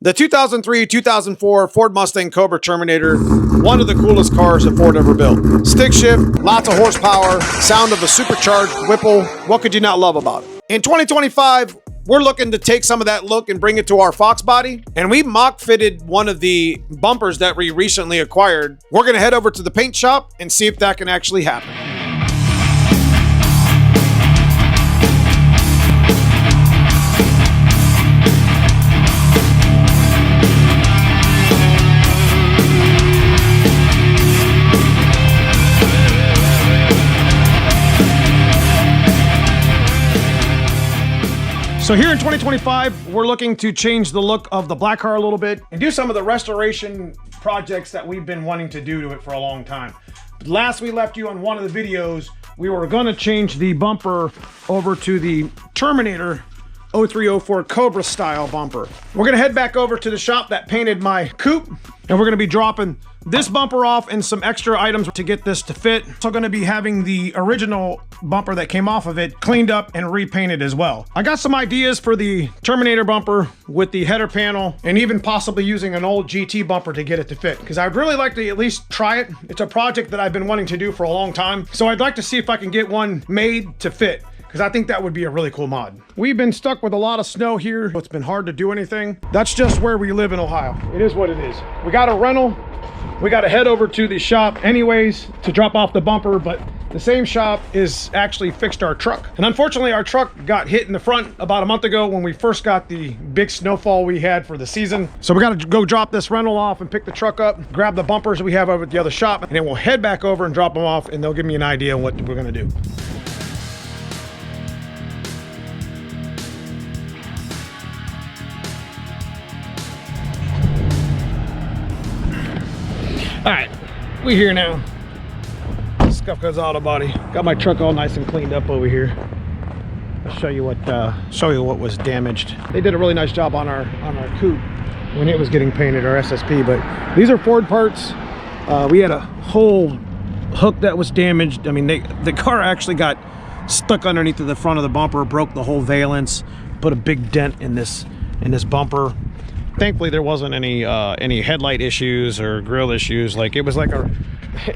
The 2003-2004 Ford Mustang Cobra Terminator, one of the coolest cars that Ford ever built. Stick shift, lots of horsepower, sound of a supercharged Whipple. What could you not love about it? In 2025, we're looking to take some of that look and bring it to our Fox body, and we mock fitted one of the bumpers that we recently acquired. We're gonna head over to the paint shop and see if that can actually happen. So here in 2025, we're looking to change the look of the black car a little bit and do some of the restoration projects that we've been wanting to do to it for a long time. But last we left you on one of the videos, we were going to change the bumper over to the Terminator 0304 Cobra style bumper. We're going to head back over to the shop that painted my coupe, and we're going to be dropping this bumper off and some extra items to get this to fit. So going to be having the original bumper that came off of it cleaned up and repainted as well. I got some ideas for the Terminator bumper with the header panel and even possibly using an old GT bumper to get it to fit, because I'd really like to at least try it. It's a project that I've been wanting to do for a long time. So I'd like to see if I can get one made to fit, because I think that would be a really cool mod. We've been stuck with a lot of snow here. It's been hard to do anything. That's just where we live in Ohio. It is what it is. We got a rental. We got to head over to the shop anyways to drop off the bumper, but the same shop is actually fixed our truck. And unfortunately, our truck got hit in the front about a month ago when we first got the big snowfall we had for the season. So we got to go drop this rental off and pick the truck up, grab the bumpers we have over at the other shop, and then we'll head back over and drop them off, and they'll give me an idea on what we're going to do. All right, we're here now. Scuffco's Auto Body. Got my truck all nice and cleaned up over here. I'll show you what was damaged. They did a really nice job on our coupe when it was getting painted, our SSP. But these are Ford parts. We had a whole hook that was damaged. I mean, the car actually got stuck underneath the front of the bumper, broke the whole valence, put a big dent in this bumper. Thankfully, there wasn't any headlight issues or grill issues. Like, it was like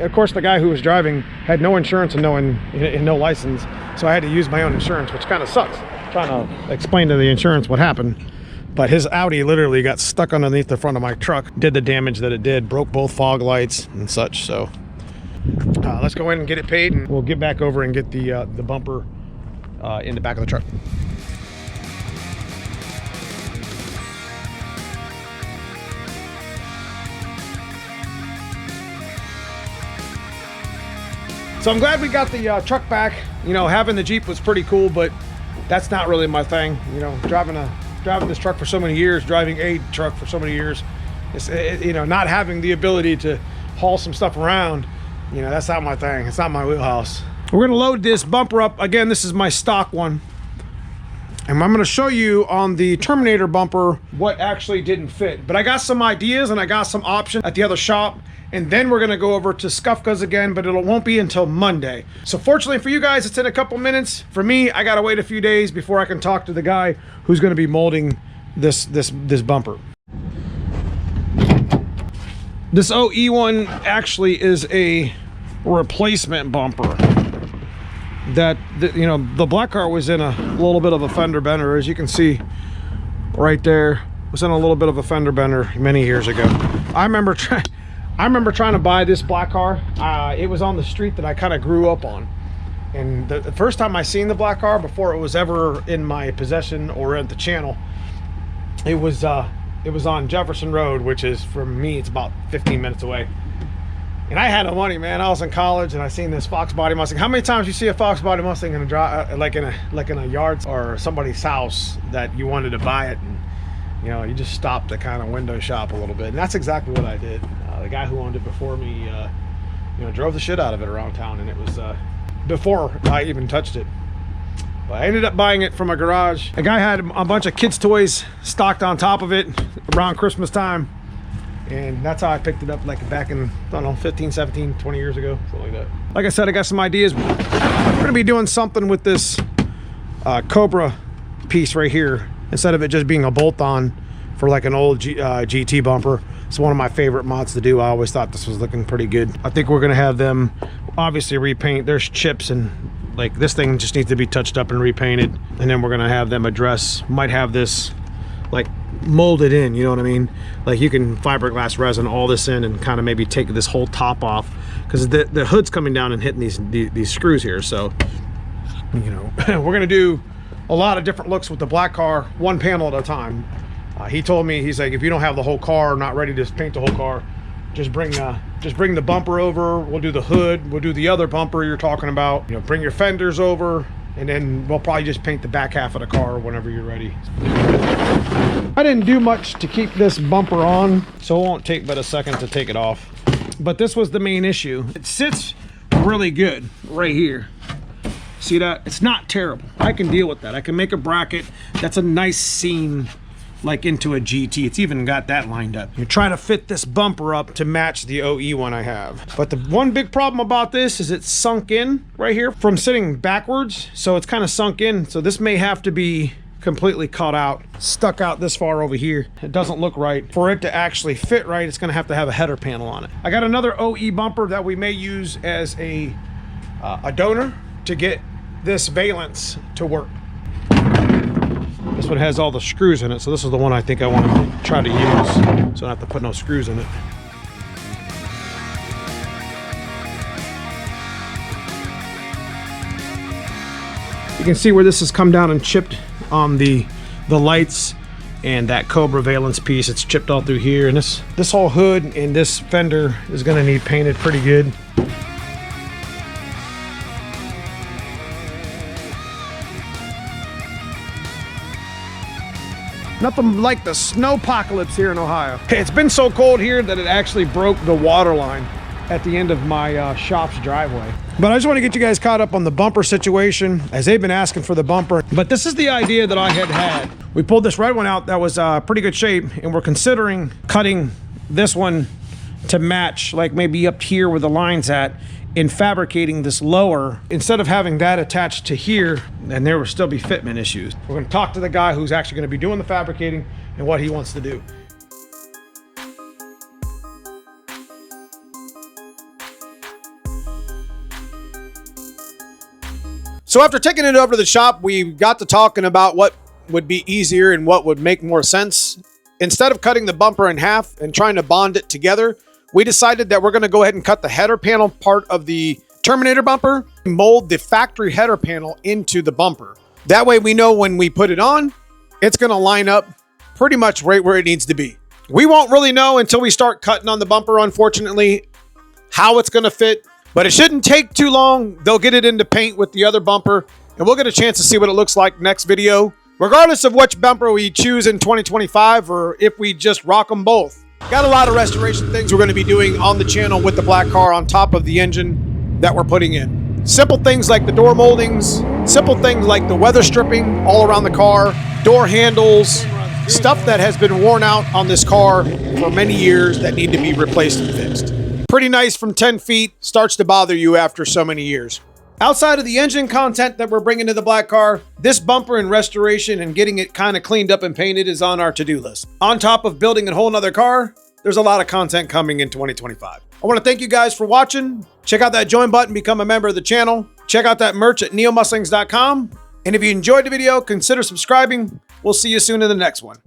of course, the guy who was driving had no insurance and no license, so I had to use my own insurance, which kind of sucks. Trying to explain to the insurance what happened, but his Audi literally got stuck underneath the front of my truck, did the damage that it did, broke both fog lights and such. So let's go in and get it paid, and we'll get back over and get the bumper in the back of the truck. So I'm glad we got the truck back. You know, having the Jeep was pretty cool, but that's not really my thing. You know, driving this truck for so many years, driving a truck for so many years, you know, not having the ability to haul some stuff around, you know, that's not my thing. It's not my wheelhouse. We're gonna load this bumper up. Again, this is my stock one. And I'm gonna show you on the Terminator bumper what actually didn't fit. But I got some ideas and I got some options at the other shop. And then we're gonna go over to Scuffco's again, but it won't be until Monday. So fortunately for you guys, it's in a couple minutes. For me, I gotta wait a few days before I can talk to the guy who's gonna be molding this bumper. This OE one actually is a replacement bumper. You know, the black car was in a little bit of a fender bender, as you can see right there. Was in a little bit of a fender bender many years ago. I remember trying to buy this black car. It was on the street that I kind of grew up on. And the first time I seen the black car, before it was ever in my possession or at the channel, it was on Jefferson Road, which is, from me, it's about 15 minutes away. And I had no money, man. I was in college and I seen this Fox body Mustang. How many times you see a Fox body Mustang in a drive, like in a yard or somebody's house that you wanted to buy it, and you know, you just stopped to kind of window shop a little bit. And that's exactly what I did. The guy who owned it before me, you know, drove the shit out of it around town, and it was before I even touched it. But I ended up buying it from a garage. A guy had a bunch of kids' toys stocked on top of it around Christmas time, and that's how I picked it up, like back in, I don't know, 15, 17, 20 years ago, something like that. Like I said, I got some ideas. We're gonna be doing something with this Cobra piece right here. Instead of it just being a bolt-on for like an old GT bumper. It's one of my favorite mods to do. I always thought this was looking pretty good. I think we're gonna have them obviously repaint. There's chips and like this thing just needs to be touched up and repainted. And then we're gonna have them address, might have this like molded in, you know what I mean? Like you can fiberglass resin all this in and kind of maybe take this whole top off, because the hood's coming down and hitting these screws here. So, you know, we're gonna do a lot of different looks with the black car, one panel at a time. He told me, he's like, if you don't have the whole car, not ready to paint the whole car, just bring the bumper over. We'll do the hood. We'll do the other bumper you're talking about. You know, bring your fenders over, and then we'll probably just paint the back half of the car whenever you're ready. I didn't do much to keep this bumper on, so it won't take but a second to take it off. But this was the main issue. It sits really good right here. See that? It's not terrible. I can deal with that. I can make a bracket that's a nice seam like into a GT. It's even got that lined up. You're trying to fit this bumper up to match the OE one I have. But the one big problem about this is it's sunk in right here from sitting backwards. So it's kind of sunk in. So this may have to be completely cut out, stuck out this far over here. It doesn't look right. For it to actually fit right, it's gonna have to have a header panel on it. I got another OE bumper that we may use as a donor to get this valance to work. This one has all the screws in it, so this is the one I think I want to try to use, so I don't have to put no screws in it. You can see where this has come down and chipped on the lights and that COBRA valance piece. It's chipped all through here, and this whole hood and this fender is going to need painted pretty good. Nothing like the snowpocalypse here in Ohio. It's been so cold here that it actually broke the water line at the end of my shop's driveway. But I just want to get you guys caught up on the bumper situation, as they've been asking for the bumper. But this is the idea that I had. We pulled this red one out that was pretty good shape, and we're considering cutting this one to match, like maybe up here where the line's at, in fabricating this lower, instead of having that attached to here, and there will still be fitment issues. We're going to talk to the guy who's actually going to be doing the fabricating and what he wants to do. So after taking it over to the shop, we got to talking about what would be easier and what would make more sense. Instead of cutting the bumper in half and trying to bond it together, we decided that we're going to go ahead and cut the header panel part of the Terminator bumper, mold the factory header panel into the bumper. That way we know when we put it on, it's going to line up pretty much right where it needs to be. We won't really know until we start cutting on the bumper, unfortunately, how it's going to fit, but it shouldn't take too long. They'll get it into paint with the other bumper, and we'll get a chance to see what it looks like next video, regardless of which bumper we choose in 2025 or if we just rock them both. Got a lot of restoration things we're going to be doing on the channel with the black car on top of the engine that we're putting in. Simple things like the door moldings, simple things like the weather stripping all around the car, door handles, stuff that has been worn out on this car for many years that need to be replaced and fixed. Pretty nice from 10 feet, starts to bother you after so many years. Outside of the engine content that we're bringing to the black car, this bumper and restoration and getting it kind of cleaned up and painted is on our to-do list. On top of building a whole nother car, there's a lot of content coming in 2025. I want to thank you guys for watching. Check out that join button, become a member of the channel. Check out that merch at neomustangs.com. And if you enjoyed the video, consider subscribing. We'll see you soon in the next one.